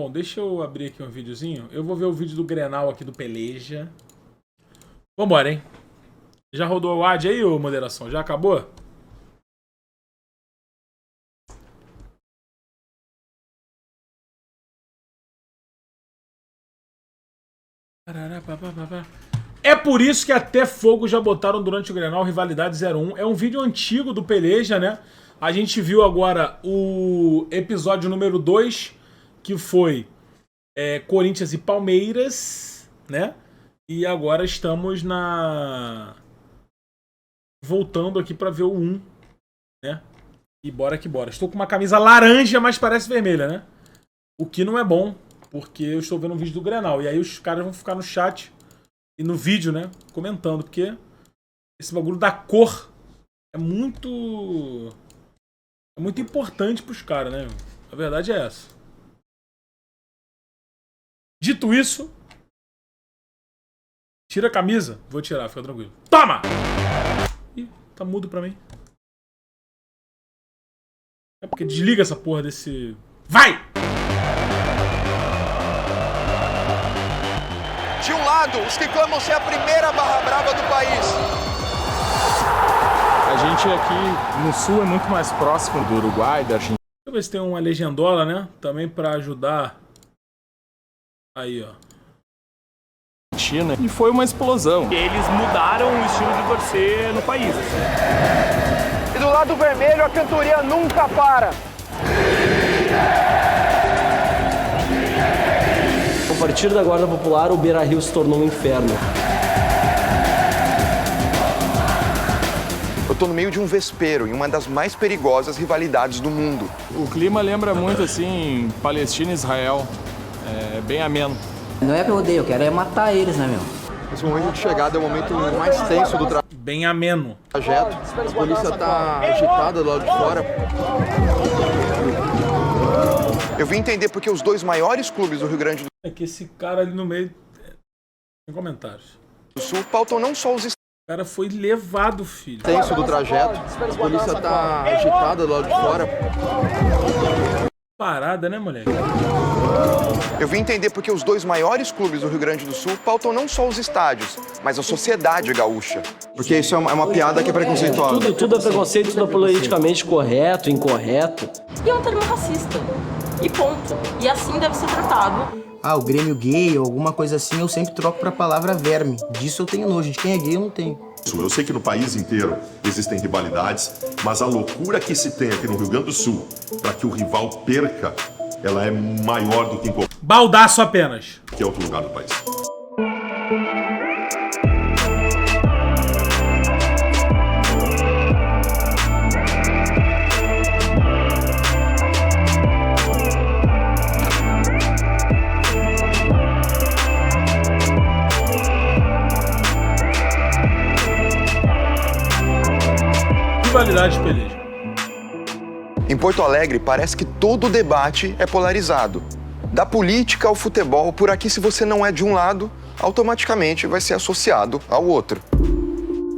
Bom, deixa eu abrir aqui um videozinho. Eu vou ver o vídeo do Grenal aqui do Peleja. Vambora, hein? Já rodou o ad aí, ô moderação? Já acabou? É por isso que até fogo já botaram durante o Grenal Rivalidade 01. É um vídeo antigo do Peleja, né? A gente viu agora o episódio número 2, que foi Corinthians e Palmeiras, né? E agora estamos voltando aqui pra ver o 1, né? E bora que bora. Estou com uma camisa laranja, mas parece vermelha, né? O que não é bom, porque eu estou vendo um vídeo do Grenal. E aí os caras vão ficar no chat e no vídeo, né? Comentando, porque esse bagulho da cor é muito importante pros caras, né? A verdade é essa. Dito isso, tira a camisa. Vou tirar, fica tranquilo. Toma! Ih, tá mudo pra mim. É porque desliga essa porra desse... Vai! De um lado, os que clamam ser a primeira barra brava do país. A gente aqui no sul é muito mais próximo do Uruguai, da Argentina. Deixa eu ver se tem uma legendola, né? Também pra ajudar. Aí, ó. E foi uma explosão. Eles mudaram o estilo de torcer no país. E do lado vermelho, a cantoria nunca para. A partir da Guarda Popular, o Beira-Rio se tornou um inferno. Eu tô no meio de um vespeiro, em uma das mais perigosas rivalidades do mundo. O clima lembra muito, assim, Palestina e Israel. É bem ameno. Não é que eu odeio, eu quero é matar eles, né, meu? Esse momento de chegada é o momento mais tenso do Bem ameno. trajeto. A polícia tá agitada do lado de fora. Eu vim entender porque os dois maiores clubes do Rio Grande É que esse cara ali no meio... Sem comentários. do Sul pautam não só os O cara foi levado, filho. tenso do trajeto. A polícia tá agitada do lado de fora. Parada, né, moleque? Eu vim entender porque os dois maiores clubes do Rio Grande do Sul pautam não só os estádios, mas a sociedade gaúcha. Porque isso é uma piada que é preconceituosa. Tudo é preconceito, tudo é politicamente correto, incorreto. E é um termo racista. E ponto. E assim deve ser tratado. Ah, o Grêmio gay ou alguma coisa assim, eu sempre troco pra palavra verme. Disso eu tenho nojo, de quem é gay eu não tenho. Eu sei que no país inteiro existem rivalidades, mas a loucura que se tem aqui no Rio Grande do Sul para que o rival perca, ela é maior do que em Baldaço apenas. qualquer outro lugar do país. Rivalidade de Peleja. Em Porto Alegre, parece que todo o debate é polarizado. Da política ao futebol, por aqui, se você não é de um lado, automaticamente vai ser associado ao outro.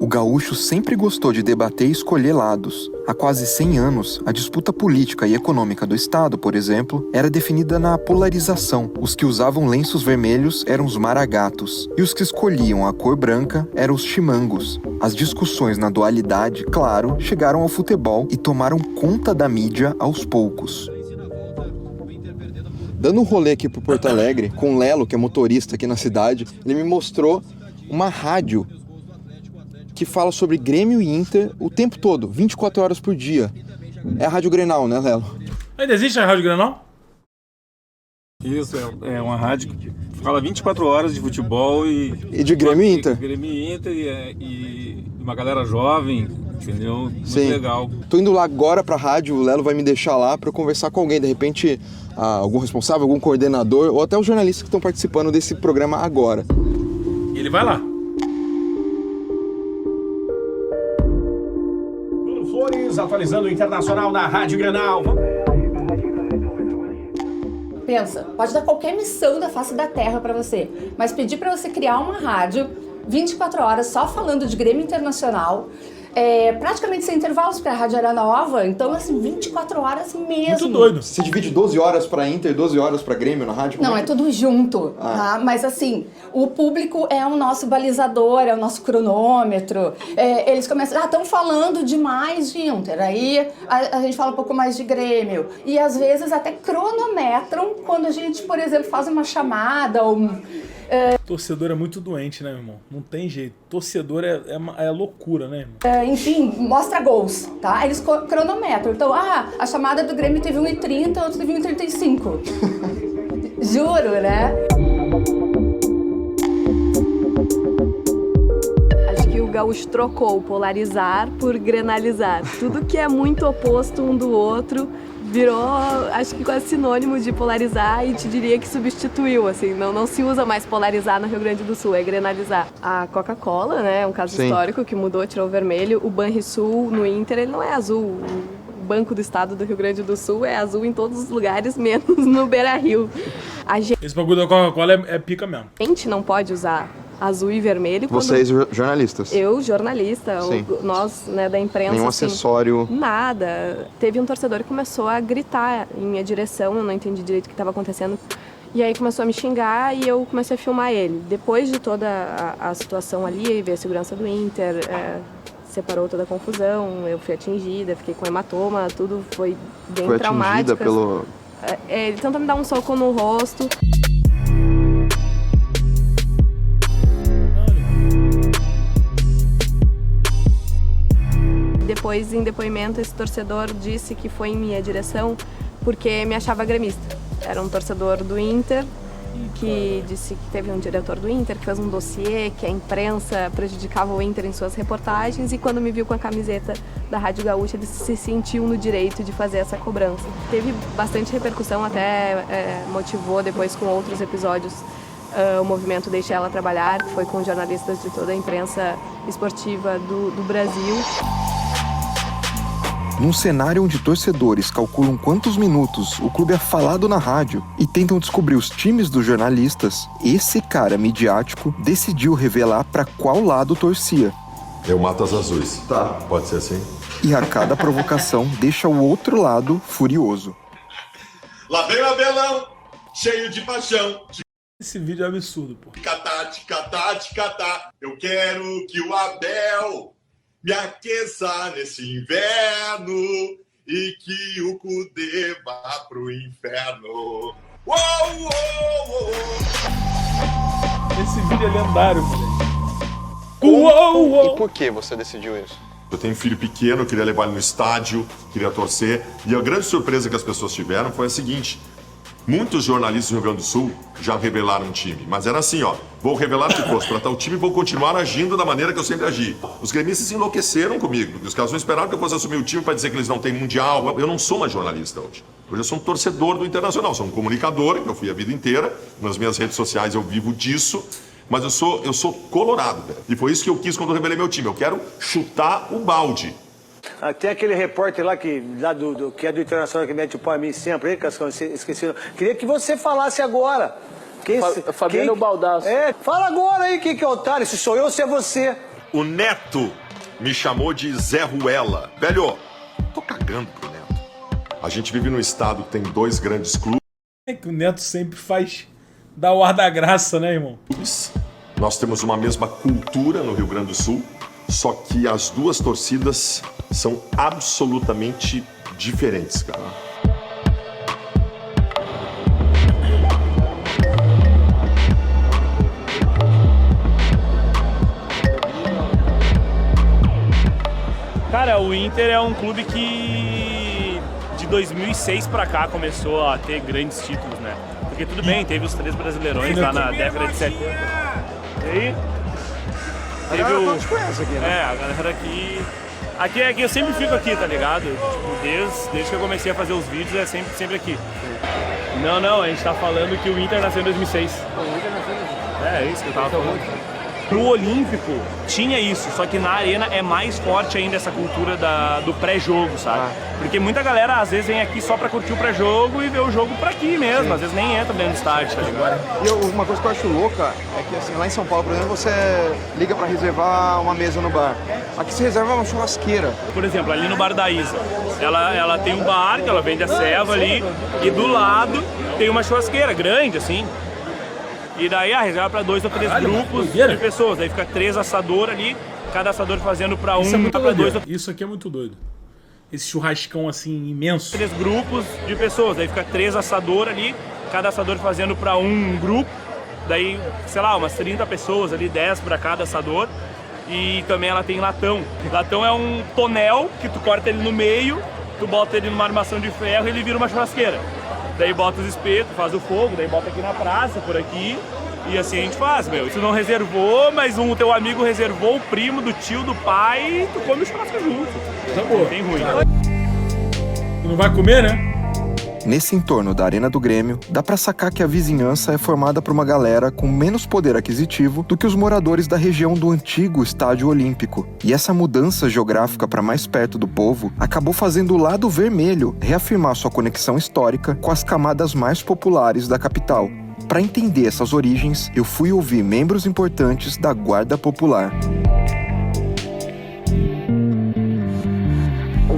O gaúcho sempre gostou de debater e escolher lados. Há quase 100 anos, a disputa política e econômica do Estado, por exemplo, era definida na polarização. Os que usavam lenços vermelhos eram os maragatos, e os que escolhiam a cor branca eram os chimangos. As discussões na dualidade, claro, chegaram ao futebol e tomaram conta da mídia aos poucos. Dando um rolê aqui pro Porto Alegre, com o Lelo, que é motorista aqui na cidade, ele me mostrou uma rádio que fala sobre Grêmio e Inter o tempo todo, 24 horas por dia. É a Rádio Grenal, né, Lelo? Ainda existe a Rádio Grenal? Isso, é uma rádio que fala 24 horas de futebol E de Grêmio e Inter. Grêmio e Inter e uma galera jovem, entendeu? Muito Sim. legal. Tô indo lá agora pra rádio, o Lelo vai me deixar lá pra eu conversar com alguém, de repente algum responsável, algum coordenador ou até os jornalistas que estão participando desse programa agora. E ele vai lá. Bruno Flores, atualizando o Internacional na Rádio Grenal. Pensa, pode dar qualquer missão da face da terra pra você, mas pedir pra você criar uma rádio 24 horas só falando de Grêmio Internacional, praticamente sem intervalos, porque a rádio era nova, então assim, 24 horas mesmo. Muito doido. Você divide 12 horas pra Inter, 12 horas pra Grêmio na rádio? Não, é tudo junto, tá? Mas assim, o público é o nosso balizador, é o nosso cronômetro. Eles começam, estão falando demais de Inter, aí a gente fala um pouco mais de Grêmio. E às vezes até cronometram quando a gente, por exemplo, faz uma chamada ou... Torcedor é muito doente, né, meu irmão? Não tem jeito. Torcedor é loucura, né, irmão? Enfim, mostra gols, tá? Eles cronometram. Então, a chamada do Grêmio teve 1h30, a outra teve 1h35. Juro, né? Acho que o gaúcho trocou polarizar por grenalizar. Tudo que é muito oposto um do outro virou, acho que quase sinônimo de polarizar, e te diria que substituiu, assim, não se usa mais polarizar no Rio Grande do Sul, é grenalizar. A Coca-Cola, né, é um caso histórico que mudou, tirou o vermelho. O Banrisul no Inter, ele não é azul. O Banco do Estado do Rio Grande do Sul é azul em todos os lugares, menos no Beira-Rio. Esse bagulho da Coca-Cola é pica mesmo. A gente não pode usar azul e vermelho. Vocês, jornalistas? Eu, jornalista, nós, né, da imprensa. Nenhum assim, acessório? Nada. Teve um torcedor que começou a gritar em minha direção, eu não entendi direito o que estava acontecendo. E aí começou a me xingar e eu comecei a filmar ele. Depois de toda a situação ali, veio a segurança do Inter, separou toda a confusão, eu fui atingida, fiquei com hematoma, tudo foi bem traumático. Foi atingida pelo... Ele tentou me dar um soco no rosto. Depois, em depoimento, esse torcedor disse que foi em minha direção porque me achava gremista. Era um torcedor do Inter que disse que teve um diretor do Inter que fez um dossiê, que a imprensa prejudicava o Inter em suas reportagens, e quando me viu com a camiseta da Rádio Gaúcha, ele se sentiu no direito de fazer essa cobrança. Teve bastante repercussão, até motivou depois com outros episódios o movimento Deixa Ela Trabalhar, que foi com jornalistas de toda a imprensa esportiva do Brasil. Num cenário onde torcedores calculam quantos minutos o clube é falado na rádio e tentam descobrir os times dos jornalistas, esse cara midiático decidiu revelar para qual lado torcia. Eu mato as azuis. Tá. Pode ser assim? E a cada provocação deixa o outro lado furioso. Lá vem o Abelão, cheio de paixão. Esse vídeo é absurdo, pô. Ticatá. Eu quero que o Abel me aqueça nesse inverno e que o Cudê vá pro inferno. Uou! Esse vídeo é lendário, moleque. E por que você decidiu isso? Eu tenho um filho pequeno, eu queria levar ele no estádio, queria torcer. E a grande surpresa que as pessoas tiveram foi a seguinte: muitos jornalistas do Rio Grande do Sul já revelaram um time, mas era assim, ó, vou revelar se fosse para tal time e vou continuar agindo da maneira que eu sempre agi. Os gremistas enlouqueceram comigo, porque os caras não esperavam que eu fosse assumir o time para dizer que eles não têm mundial. Eu não sou mais jornalista hoje. Hoje eu sou um torcedor do Internacional, sou um comunicador, que eu fui a vida inteira, nas minhas redes sociais eu vivo disso, mas eu sou colorado, velho. E foi isso que eu quis quando eu revelei meu time, eu quero chutar o balde. Tem aquele repórter lá que é do Internacional que mete o pau em mim sempre, Cascão, esqueci. Queria que você falasse agora. Fabiano Baldasso. Fala agora aí quem que é o otário, se sou eu ou se é você. O Neto me chamou de Zé Ruela. Velho, tô cagando pro Neto. A gente vive num estado que tem 2 grandes clubes. É que o Neto sempre dá o ar da graça, né, irmão? Nós temos uma mesma cultura no Rio Grande do Sul, só que as 2 torcidas são absolutamente diferentes, cara. Cara, o Inter é um clube que de 2006 pra cá começou a ter grandes títulos, né? Porque tudo bem, teve os 3 brasileirões lá na década de 70. E aí? Teve a galera aqui... Aqui eu sempre fico aqui, tá ligado? Tipo, desde que eu comecei a fazer os vídeos é sempre aqui. Não, a gente tá falando que o Inter nasceu em 2006. O Inter nasceu em 2006. É isso que eu tava falando. No Olímpico tinha isso, só que na Arena é mais forte ainda essa cultura do pré-jogo, sabe? Porque muita galera às vezes vem aqui só pra curtir o pré-jogo e ver o jogo por aqui mesmo, às vezes nem entra dentro do estádio, tá ligado? E uma coisa que eu acho louca é que assim, lá em São Paulo, por exemplo, você liga pra reservar uma mesa no bar. Aqui você reserva uma churrasqueira. Por exemplo, ali no Bar da Isa, ela tem um bar que ela vende a ceva ali e do lado tem uma churrasqueira grande, assim. E daí reserva pra 2 ou 3 grupos de pessoas. Aí fica 3 assadores ali, cada assador fazendo pra um, Isso é muito pra 2 doido. Isso aqui é muito doido. Esse churrascão assim imenso. 3 grupos de pessoas. Aí fica 3 assadores ali, cada assador fazendo pra um grupo. Daí, sei lá, umas 30 pessoas ali, 10 pra cada assador. E também ela tem latão. Latão é um tonel que tu corta ele no meio, tu bota ele numa armação de ferro e ele vira uma churrasqueira. Daí bota os espetos, faz o fogo, daí bota aqui na praça, por aqui. E assim a gente faz, meu. Tu não reservou, mas teu amigo reservou, o primo, do tio, do pai, e tu come o churrasco junto. Tá bom. Tem ruim. Não vai comer, né? Nesse entorno da Arena do Grêmio, dá pra sacar que a vizinhança é formada por uma galera com menos poder aquisitivo do que os moradores da região do antigo Estádio Olímpico. E essa mudança geográfica para mais perto do povo acabou fazendo o lado vermelho reafirmar sua conexão histórica com as camadas mais populares da capital. Para entender essas origens, eu fui ouvir membros importantes da Guarda Popular.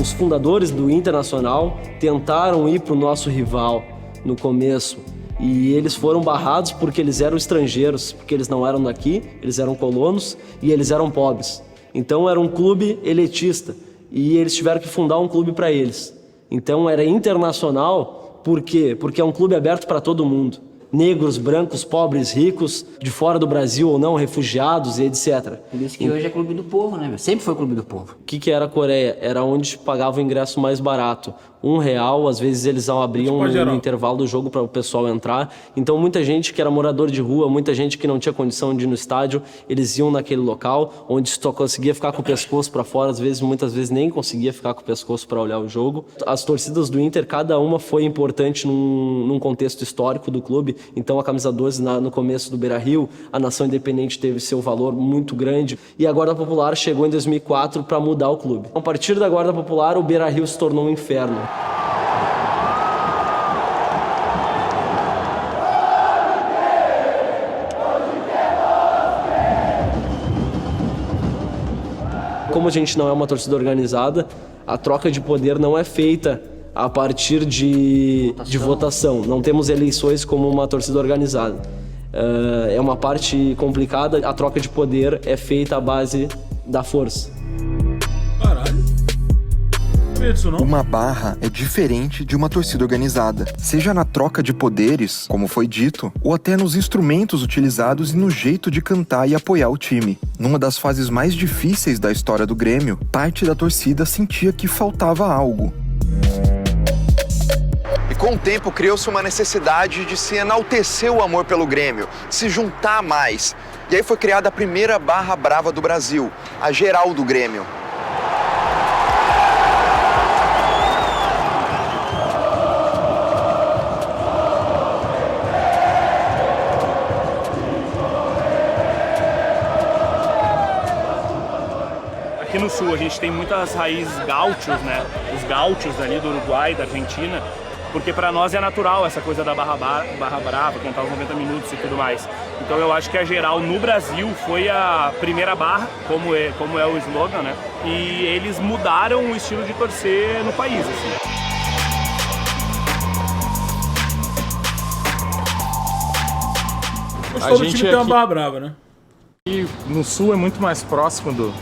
Os fundadores do Internacional tentaram ir para o nosso rival no começo e eles foram barrados porque eles eram estrangeiros, porque eles não eram daqui, eles eram colonos e eles eram pobres. Então era um clube elitista e eles tiveram que fundar um clube para eles. Então era Internacional, por quê? Porque é um clube aberto para todo mundo. Negros, brancos, pobres, ricos, de fora do Brasil ou não, refugiados e etc. Por isso que hoje é clube do povo, né? Sempre foi clube do povo. O que era a Coreia? Era onde pagava o ingresso mais barato. R$1, às vezes eles abriam no intervalo do jogo para o pessoal entrar. Então muita gente que era morador de rua, muita gente que não tinha condição de ir no estádio, eles iam naquele local onde só conseguia ficar com o pescoço para fora, muitas vezes nem conseguia ficar com o pescoço para olhar o jogo. As torcidas do Inter, cada uma foi importante num contexto histórico do clube. Então a camisa 12 no começo do Beira-Rio, a Nação Independente teve seu valor muito grande e a Guarda Popular chegou em 2004 para mudar o clube. A partir da Guarda Popular, o Beira-Rio se tornou um inferno. Como a gente não é uma torcida organizada, a troca de poder não é feita a partir de votação. Não temos eleições como uma torcida organizada. É uma parte complicada, a troca de poder é feita à base da força. Uma barra é diferente de uma torcida organizada, seja na troca de poderes, como foi dito, ou até nos instrumentos utilizados e no jeito de cantar e apoiar o time. Numa das fases mais difíceis da história do Grêmio, parte da torcida sentia que faltava algo. E com o tempo criou-se uma necessidade de se enaltecer o amor pelo Grêmio, se juntar mais. E aí foi criada a primeira barra brava do Brasil, a Geral do Grêmio. Aqui no sul a gente tem muitas raízes gaúchos, né? Os gaúchos ali do Uruguai, da Argentina, porque para nós é natural essa coisa da barra brava, cantar os 90 minutos e tudo mais. Então eu acho que a Geral no Brasil foi a primeira barra, como é o slogan, né? E eles mudaram o estilo de torcer no país, assim. Mas todo time tem uma barra brava, né? E no sul é muito mais próximo do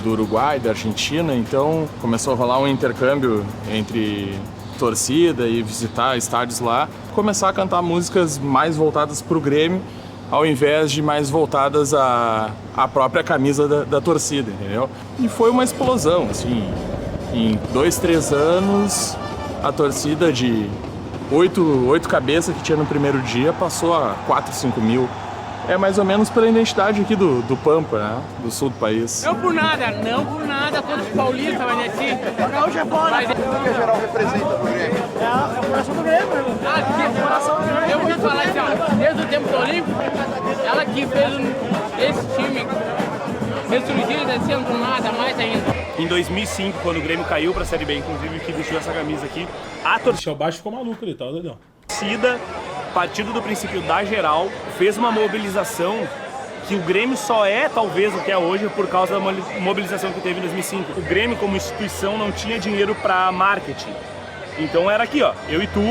Uruguai, da Argentina, então começou a rolar um intercâmbio entre torcida e visitar estádios lá, começar a cantar músicas mais voltadas para o Grêmio, ao invés de mais voltadas à própria camisa da torcida, entendeu? E foi uma explosão, assim, em 2, 3 anos, a torcida de 8 cabeças que tinha no primeiro dia passou a 4, 5 mil. É mais ou menos pela identidade aqui do Pampa, né? Do sul do país. Não por nada, todos os paulistas, mas assim... O gaúcho é fora. O que a Geral representa pro Grêmio? É o coração do Grêmio, irmão. É o coração do Grêmio. Eu vou te falar assim, ó, desde o tempo do Olímpico, ela que fez esse ressurgiu descendo do nada, mais ainda. Em 2005, quando o Grêmio caiu pra Série B, inclusive, que vestiu essa camisa aqui, a torcida... O baixo ficou maluco ali, tá, Dedão? torcida, partindo do princípio da geral, fez uma mobilização que o Grêmio só é, talvez, o que é hoje por causa da mobilização que teve em 2005. O Grêmio, como instituição, não tinha dinheiro para marketing. Então era aqui, ó, eu e tu,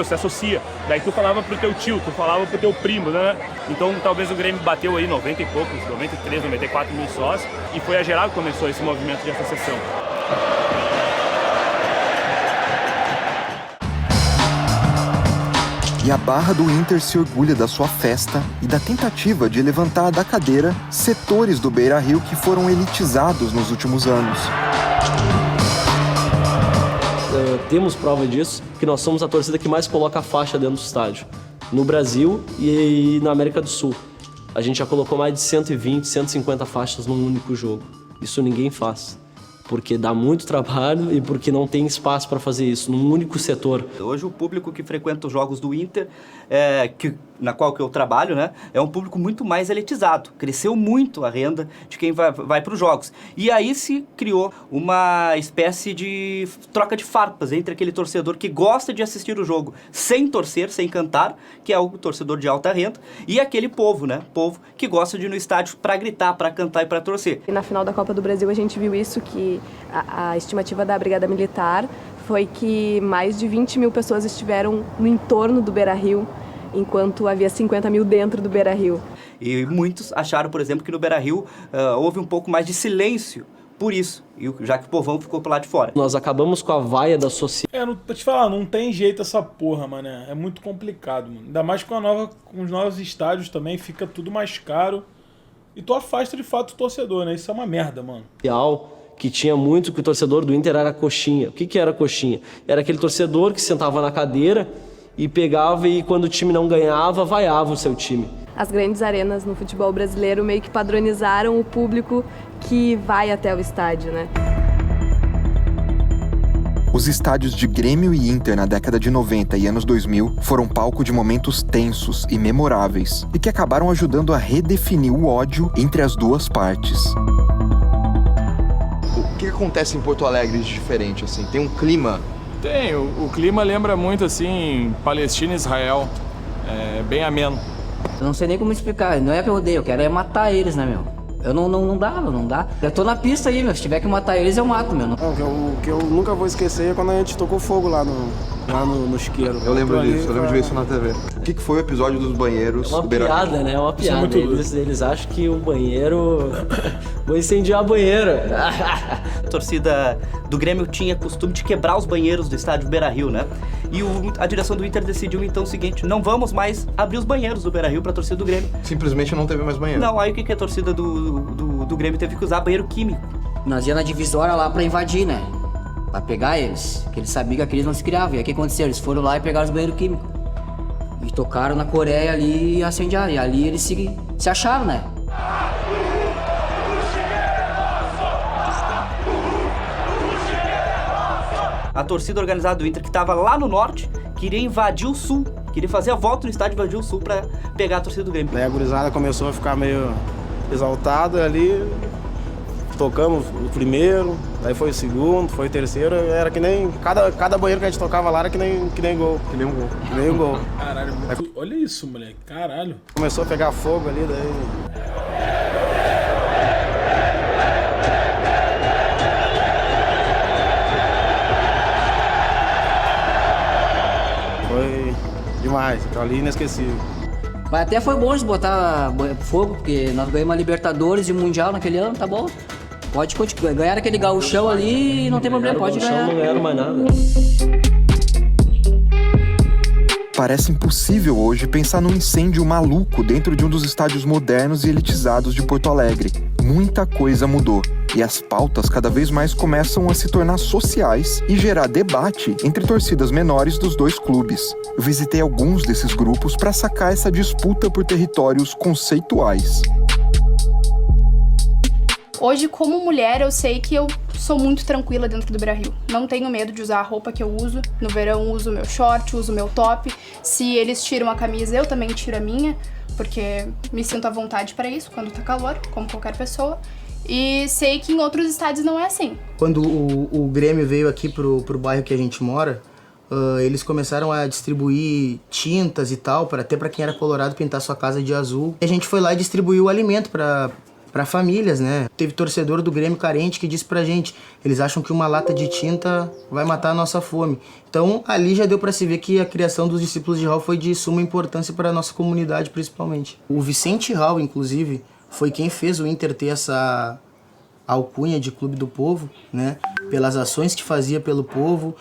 se associa. Daí tu falava pro teu tio, tu falava pro teu primo, né? Então talvez o Grêmio bateu aí 90 e poucos, 93, 94 mil sócios. E foi a geral que começou esse movimento de associação. E a barra do Inter se orgulha da sua festa e da tentativa de levantar da cadeira setores do Beira-Rio que foram elitizados nos últimos anos. Temos prova disso, que nós somos a torcida que mais coloca a faixa dentro do estádio, no Brasil e na América do Sul. A gente já colocou mais de 120, 150 faixas num único jogo. Isso ninguém faz, porque dá muito trabalho e porque não tem espaço para fazer isso num único setor. Hoje o público que frequenta os jogos do Inter, na qual que eu trabalho, né, é um público muito mais elitizado. Cresceu muito a renda de quem vai para os jogos. E aí se criou uma espécie de troca de farpas entre aquele torcedor que gosta de assistir o jogo sem torcer, sem cantar, que é o torcedor de alta renda, e aquele povo, né, povo que gosta de ir no estádio para gritar, para cantar e para torcer. E na final da Copa do Brasil a gente viu isso, que a estimativa da Brigada Militar foi que mais de 20 mil pessoas estiveram no entorno do Beira-Rio, enquanto havia 50 mil dentro do Beira-Rio. E muitos acharam, por exemplo, que no Beira-Rio houve um pouco mais de silêncio por isso, já que o povão ficou pro lado de fora. Nós acabamos com a vaia da sociedade. Pra te falar, não tem jeito essa porra, mano. É muito complicado, mano. Ainda mais com os novos estádios também, fica tudo mais caro. E tu afasta de fato o torcedor, né? Isso é uma merda, mano. Que tinha muito, que o torcedor do Inter era coxinha. O que era coxinha? Era aquele torcedor que sentava na cadeira e pegava e quando o time não ganhava, vaiava o seu time. As grandes arenas no futebol brasileiro meio que padronizaram o público que vai até o estádio, né? Os estádios de Grêmio e Inter na década de 90 e anos 2000 foram palco de momentos tensos e memoráveis e que acabaram ajudando a redefinir o ódio entre as duas partes. O que acontece em Porto Alegre de diferente, assim? Tem um clima? Tem, o clima lembra muito, assim, Palestina e Israel. É bem ameno. Eu não sei nem como explicar, não é que eu odeio, eu quero matar eles, né, meu? Eu não dá. Eu tô na pista aí, meu, se tiver que matar eles, eu mato, meu. O que eu nunca vou esquecer é quando a gente tocou fogo lá no chiqueiro. Eu lembro disso, eu lembro de ver isso na TV. O que foi o episódio dos banheiros? É uma piada, né? É uma piada. Eles acham que o banheiro... Vou incendiar o banheiro. A torcida do Grêmio tinha costume de quebrar os banheiros do estádio Beira-Rio, né? E a direção do Inter decidiu então o seguinte: não vamos mais abrir os banheiros do Beira-Rio pra torcida do Grêmio. Simplesmente não teve mais banheiro? Não, aí o que a torcida do Grêmio teve que usar? Banheiro químico. Nós ia na divisória lá pra invadir, né? Pra pegar eles, que eles sabiam que aqueles não se criavam. E aí o que aconteceu? Eles foram lá e pegaram os banheiros químicos. E tocaram na Coreia ali e incendiaram. E ali eles se acharam, né? A torcida organizada do Inter, que estava lá no norte, queria invadir o sul. Queria fazer a volta no estádio e invadir o sul pra pegar a torcida do Grêmio. Daí a gurizada começou a ficar meio exaltada ali. Tocamos o primeiro, daí foi o segundo, foi o terceiro. Era que nem... Cada banheiro que a gente tocava lá era que nem gol. Que nem um gol. Que nem um gol. Caralho, olha isso, moleque. Caralho. Começou a pegar fogo ali, daí... Foi demais, então ali inesquecível. Mas até foi bom eles botar fogo, porque nós ganhamos uma Libertadores e um Mundial naquele ano, tá bom? Pode ganhar aquele gauchão ali e não tem problema, pode ganhar. Não ganharam mais nada. Parece impossível hoje pensar num incêndio maluco dentro de um dos estádios modernos e elitizados de Porto Alegre. Muita coisa mudou e as pautas cada vez mais começam a se tornar sociais e gerar debate entre torcidas menores dos dois clubes. Eu visitei alguns desses grupos para sacar essa disputa por territórios conceituais. Hoje, como mulher, eu sei que eu sou muito tranquila dentro do Beira-Rio. Não tenho medo de usar a roupa que eu uso. No verão, uso meu short, uso meu top. Se eles tiram a camisa, eu também tiro a minha, porque me sinto à vontade para isso quando tá calor, como qualquer pessoa. E sei que em outros estádios não é assim. Quando o Grêmio veio aqui pro bairro que a gente mora, eles começaram a distribuir tintas e tal, até para quem era colorado pintar sua casa de azul. E a gente foi lá e distribuiu o alimento para famílias, né? Teve torcedor do Grêmio carente que disse pra gente, eles acham que uma lata de tinta vai matar a nossa fome. Então ali já deu para se ver que a criação dos discípulos de Raul foi de suma importância para a nossa comunidade, principalmente. O Vicente Raul, inclusive, foi quem fez o Inter ter essa alcunha de Clube do Povo, né? Pelas ações que fazia pelo povo,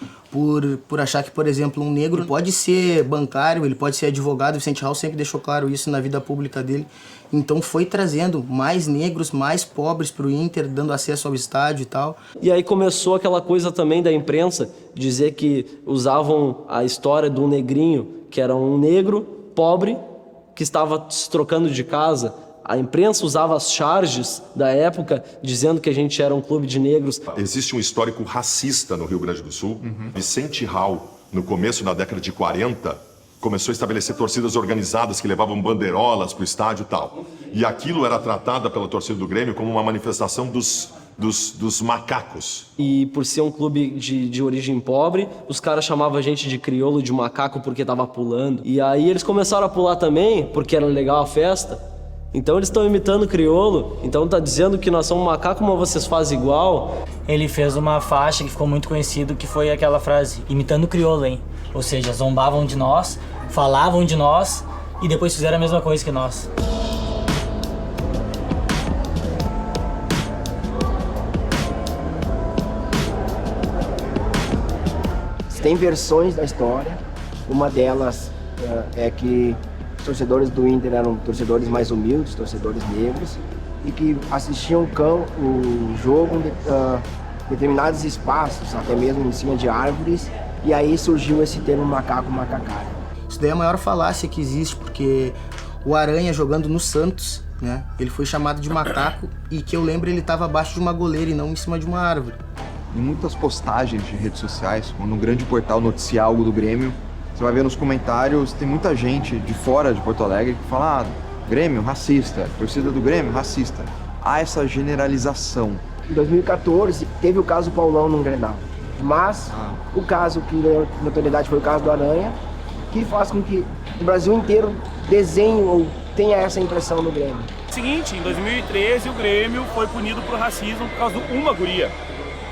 por achar que, por exemplo, um negro pode ser bancário, ele pode ser advogado. O Vicente Raul sempre deixou claro isso na vida pública dele. Então foi trazendo mais negros, mais pobres para o Inter, dando acesso ao estádio e tal. E aí começou aquela coisa também da imprensa, dizer que usavam a história do negrinho, que era um negro pobre que estava se trocando de casa. A imprensa usava as charges da época, dizendo que a gente era um clube de negros. Existe um histórico racista no Rio Grande do Sul. Vicente Raul, no começo da década de 40, começou a estabelecer torcidas organizadas que levavam bandeirolas para o estádio e tal. E aquilo era tratado pela torcida do Grêmio como uma manifestação dos macacos. E por ser um clube de origem pobre, os caras chamavam a gente de crioulo, de macaco, porque tava pulando. E aí eles começaram a pular também, porque era legal a festa. Então eles estão imitando o crioulo, então tá dizendo que nós somos macaco, mas vocês fazem igual. Ele fez uma faixa que ficou muito conhecida, que foi aquela frase, imitando o crioulo, hein? Ou seja, zombavam de nós, falavam de nós e depois fizeram a mesma coisa que nós. Tem versões da história, uma delas é que os torcedores do Inter eram torcedores mais humildes, torcedores negros, e que assistiam o jogo em determinados espaços, até mesmo em cima de árvores, e aí surgiu esse termo macaco, macacário. Isso daí é a maior falácia que existe, porque o Aranha jogando no Santos, né, ele foi chamado de macaco, e que eu lembro ele estava abaixo de uma goleira e não em cima de uma árvore. Em muitas postagens de redes sociais, como no grande portal noticiar algo do Grêmio, você vai ver nos comentários, tem muita gente de fora de Porto Alegre que fala, Grêmio, racista, torcida do Grêmio, racista. Há essa generalização. Em 2014, teve o caso Paulão no Grenal, mas o caso que ganhou notoriedade foi o caso do Aranha, que faz com que o Brasil inteiro desenhe ou tenha essa impressão no Grêmio. Seguinte, em 2013 o Grêmio foi punido por racismo por causa de uma guria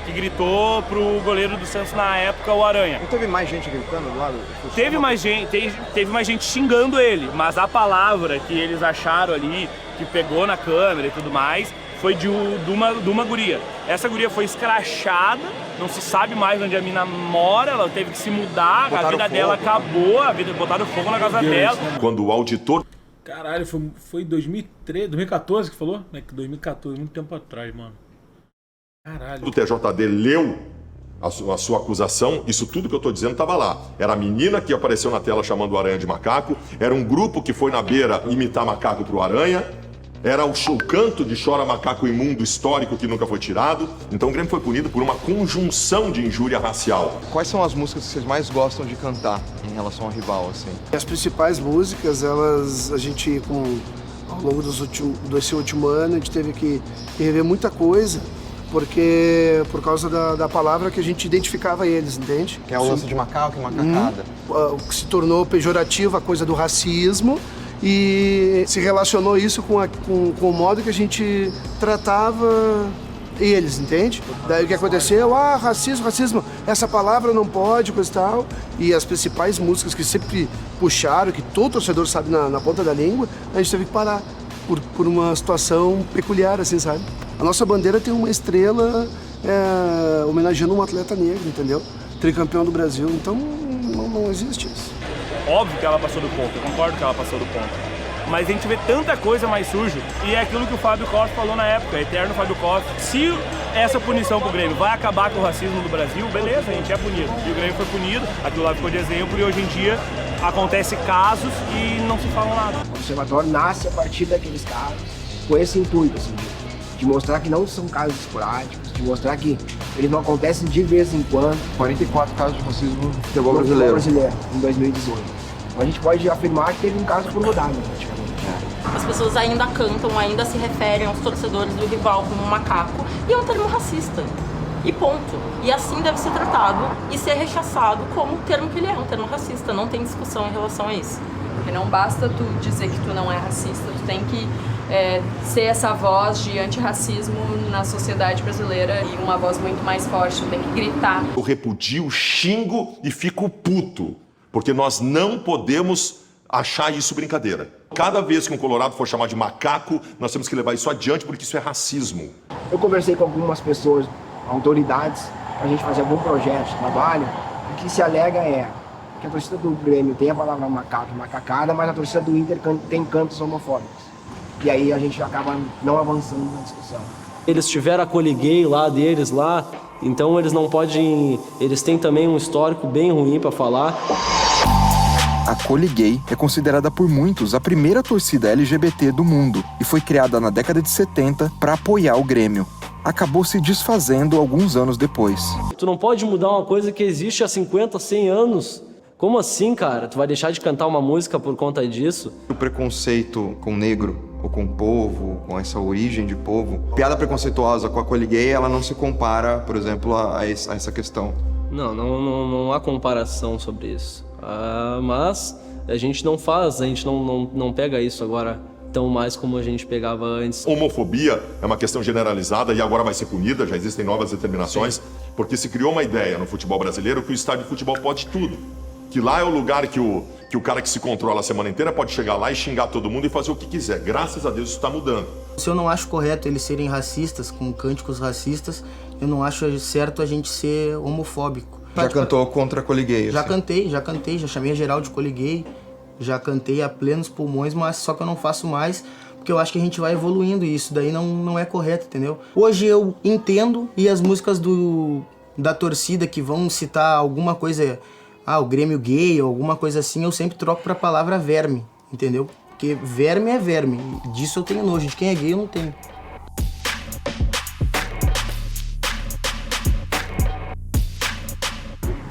que gritou pro goleiro do Santos na época, o Aranha. Não teve mais gente gritando do lado? Teve mais gente xingando ele, mas a palavra que eles acharam ali, que pegou na câmera e tudo mais, foi de uma guria. Essa guria foi escrachada, não se sabe mais onde a mina mora, ela teve que se mudar, botaram a vida dela acabou, botaram fogo na casa dela. Quando o auditor... Caralho, foi 2013, 2014 que falou? É que 2014, muito tempo atrás, mano. Caralho. O TJD leu a sua acusação, isso tudo que eu tô dizendo estava lá. Era a menina que apareceu na tela chamando o Aranha de macaco, era um grupo que foi na beira imitar macaco pro Aranha, era o canto de chora macaco imundo histórico que nunca foi tirado. Então o Grêmio foi punido por uma conjunção de injúria racial. Quais são as músicas que vocês mais gostam de cantar em relação ao rival, assim? As principais músicas, a gente, ao longo desse último ano, a gente teve que rever muita coisa, porque por causa da palavra que a gente identificava eles, entende? Que é o lance de macaco e macacada. O que se tornou pejorativa a coisa do racismo e se relacionou isso com o modo que a gente tratava eles, entende? Daí o que aconteceu? Racismo, essa palavra não pode, coisa e tal. E as principais músicas que sempre puxaram, que todo torcedor sabe na ponta da língua, a gente teve que parar por uma situação peculiar, assim, sabe? A nossa bandeira tem uma estrela homenageando um atleta negro, entendeu? Tricampeão do Brasil, então não existe isso. Óbvio que ela passou do ponto, eu concordo que ela passou do ponto. Mas a gente vê tanta coisa mais suja, e é aquilo que o Fábio Costa falou na época, eterno Fábio Costa. Se essa punição pro Grêmio vai acabar com o racismo do Brasil, beleza, a gente é punido. E o Grêmio foi punido, aquilo lá ficou de exemplo, e hoje em dia acontece casos e não se fala nada. O Observatório nasce a partir daqueles casos, com esse intuito, assim, de mostrar que não são casos esporádicos, de mostrar que eles não acontecem de vez em quando. 44 casos de racismo no futebol brasileiro em 2018. Então a gente pode afirmar que teve um caso por rodada, praticamente. as pessoas ainda cantam, ainda se referem aos torcedores do rival como macaco, e é um termo racista. E ponto. E assim deve ser tratado e ser rechaçado como o termo que ele é, um termo racista. Não tem discussão em relação a isso. Porque não basta tu dizer que tu não é racista, tu tem que ser essa voz de antirracismo na sociedade brasileira e uma voz muito mais forte, tu tem que gritar. Eu repudio, xingo e fico puto, porque nós não podemos achar isso brincadeira. Cada vez que um colorado for chamado de macaco, nós temos que levar isso adiante, porque isso é racismo. Eu conversei com algumas pessoas, autoridades, para a gente fazer algum projeto de trabalho. O que se alega é que a torcida do Grêmio tem a palavra macaco e macacada, mas a torcida do Inter tem cantos homofóbicos. E aí a gente acaba não avançando na discussão. Eles tiveram a coliguei lá deles lá, então eles não podem... Eles têm também um histórico bem ruim para falar. A Coliguei é considerada por muitos a primeira torcida LGBT do mundo e foi criada na década de 70 para apoiar o Grêmio. Acabou se desfazendo alguns anos depois. Tu não pode mudar uma coisa que existe há 50, 100 anos. Como assim, cara? Tu vai deixar de cantar uma música por conta disso? O preconceito com o negro, ou com o povo, com essa origem de povo, piada preconceituosa com a Coliguei, ela não se compara, por exemplo, a essa questão. Não há comparação sobre isso. Mas a gente não faz, a gente não pega isso agora tão mais como a gente pegava antes. Homofobia é uma questão generalizada e agora vai ser punida, já existem novas determinações, sim, porque se criou uma ideia no futebol brasileiro que o estádio de futebol pode tudo. Que lá é o lugar que o cara que se controla a semana inteira pode chegar lá e xingar todo mundo e fazer o que quiser. Graças a Deus isso está mudando. Se eu não acho correto eles serem racistas, com cânticos racistas, eu não acho certo a gente ser homofóbico. Já cantou contra a Coliguei? Já cantei, já chamei a geral de Coliguei, já cantei a plenos pulmões, mas só que eu não faço mais, porque eu acho que a gente vai evoluindo e isso daí não é correto, entendeu? Hoje eu entendo e as músicas da torcida que vão citar alguma coisa... o Grêmio gay ou alguma coisa assim, eu sempre troco pra palavra verme, entendeu? Porque verme é verme, disso eu tenho nojo, de quem é gay eu não tenho.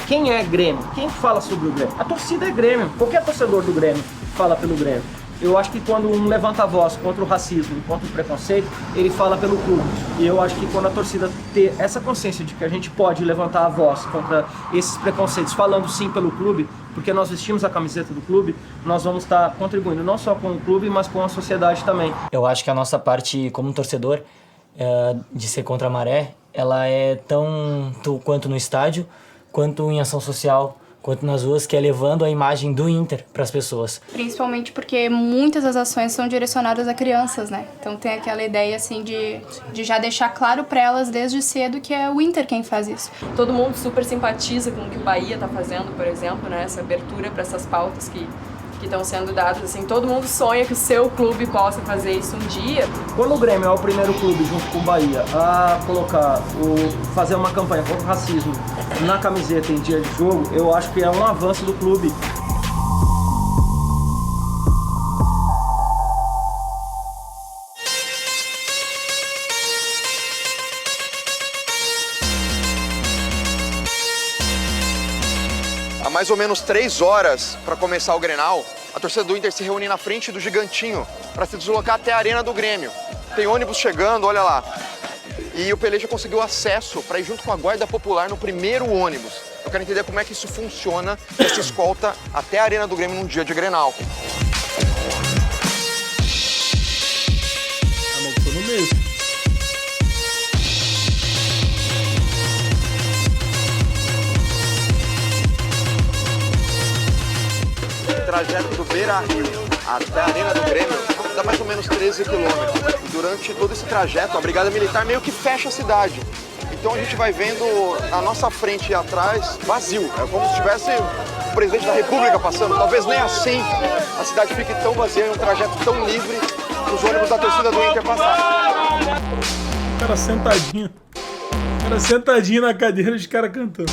Quem é Grêmio? Quem fala sobre o Grêmio? A torcida é Grêmio, qualquer torcedor do Grêmio fala pelo Grêmio. Eu acho que quando um levanta a voz contra o racismo, contra o preconceito, ele fala pelo clube. E eu acho que quando a torcida ter essa consciência de que a gente pode levantar a voz contra esses preconceitos, falando sim pelo clube, porque nós vestimos a camiseta do clube, nós vamos estar contribuindo não só com o clube, mas com a sociedade também. Eu acho que a nossa parte como torcedor de ser contra a maré, ela é tão quanto no estádio, quanto em ação social, quanto nas ruas, que é levando a imagem do Inter para as pessoas. Principalmente porque muitas das ações são direcionadas a crianças, né? Então tem aquela ideia assim de já deixar claro para elas desde cedo que é o Inter quem faz isso. Todo mundo super simpatiza com o que o Bahia tá fazendo, por exemplo, né? Essa abertura para essas pautas que estão sendo dadas, assim, todo mundo sonha que o seu clube possa fazer isso um dia. Quando o Grêmio é o primeiro clube, junto com o Bahia, a fazer uma campanha contra o racismo na camiseta em dia de jogo, eu acho que é um avanço do clube. Há mais ou menos 3 horas para começar o Grenal, a torcida do Inter se reúne na frente do Gigantinho para se deslocar até a Arena do Grêmio. Tem ônibus chegando, olha lá. E o Peleja conseguiu acesso para ir junto com a Guarda Popular no primeiro ônibus. Eu quero entender como é que isso funciona, essa escolta até a Arena do Grêmio num dia de Grenal. Tô no meio. O trajeto do Beira-Rio até a Arena do Grêmio dá mais ou menos 13 quilômetros. E durante todo esse trajeto, a Brigada Militar meio que fecha a cidade. Então a gente vai vendo a nossa frente e atrás vazio. É como se tivesse o presidente da República passando. Talvez nem assim a cidade fique tão vazia, em um trajeto tão livre, para os ônibus da torcida do Inter passarem. O cara sentadinho na cadeira, os caras cantando.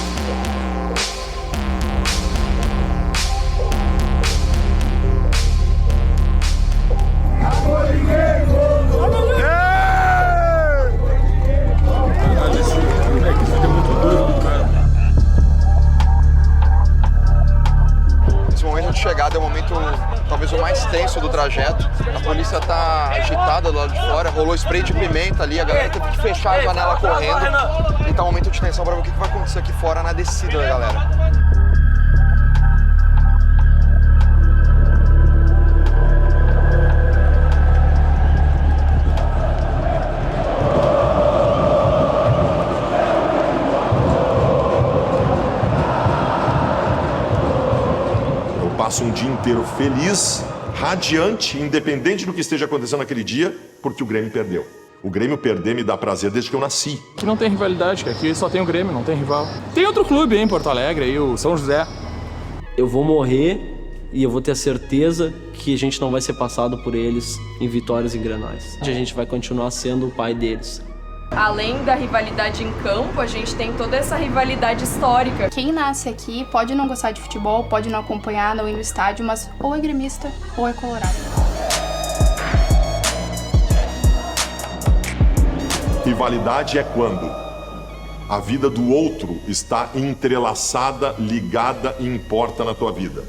Esse momento de chegada é o momento talvez o mais tenso do trajeto. A polícia tá agitada do lado de fora, rolou spray de pimenta ali, a galera teve que fechar a janela correndo. E tá um momento de tensão pra ver o que vai acontecer aqui fora na descida da galera. Passo um dia inteiro feliz, radiante, independente do que esteja acontecendo naquele dia, porque o Grêmio perdeu. O Grêmio perder me dá prazer desde que eu nasci. Aqui não tem rivalidade, aqui só tem o Grêmio, não tem rival. Tem outro clube aí em Porto Alegre, aí, o São José. Eu vou morrer e eu vou ter a certeza que a gente não vai ser passado por eles em vitórias e grenais. A gente vai continuar sendo o pai deles. Além da rivalidade em campo, a gente tem toda essa rivalidade histórica. Quem nasce aqui pode não gostar de futebol, pode não acompanhar, não ir no estádio, mas ou é gremista ou é colorado. Rivalidade é quando a vida do outro está entrelaçada, ligada e importa na tua vida.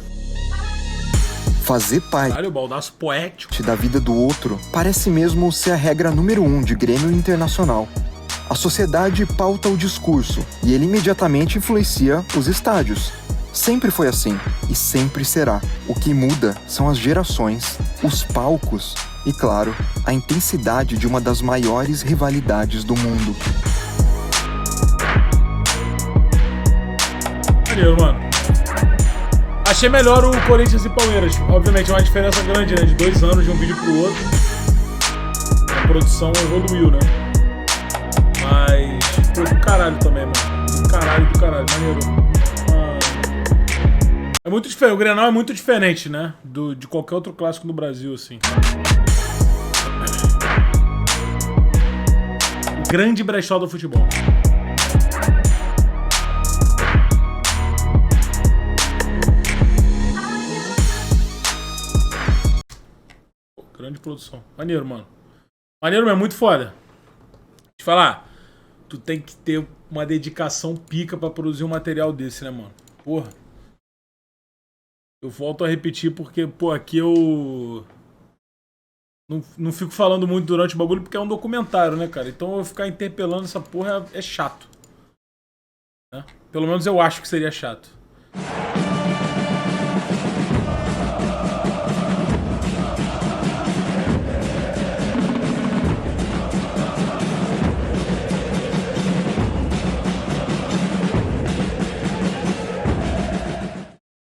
Fazer parte da vida do outro parece mesmo ser a regra número 1 de Grêmio Internacional. A sociedade pauta o discurso e ele imediatamente influencia os estádios. Sempre foi assim e sempre será. O que muda são as gerações, os palcos e, claro, a intensidade de uma das maiores rivalidades do mundo. Valeu, mano. Achei melhor o Corinthians e Palmeiras. Obviamente é uma diferença grande, né? De 2 anos de um vídeo pro outro. A produção evoluiu, né? Mas... pô, do caralho também, mano. Do caralho. Maneiro. É muito diferente. O Grenal é muito diferente, né? De qualquer outro clássico no Brasil, assim. O grande brechó do futebol. Grande produção. Maneiro, mano. Maneiro mesmo, muito foda. Deixa eu te falar. Tu tem que ter uma dedicação pica pra produzir um material desse, né, mano? Porra. Eu volto a repetir porque, pô, aqui eu... Não fico falando muito durante o bagulho porque é um documentário, né, cara? Então eu ficar interpelando essa porra é chato. Né? Pelo menos eu acho que seria chato.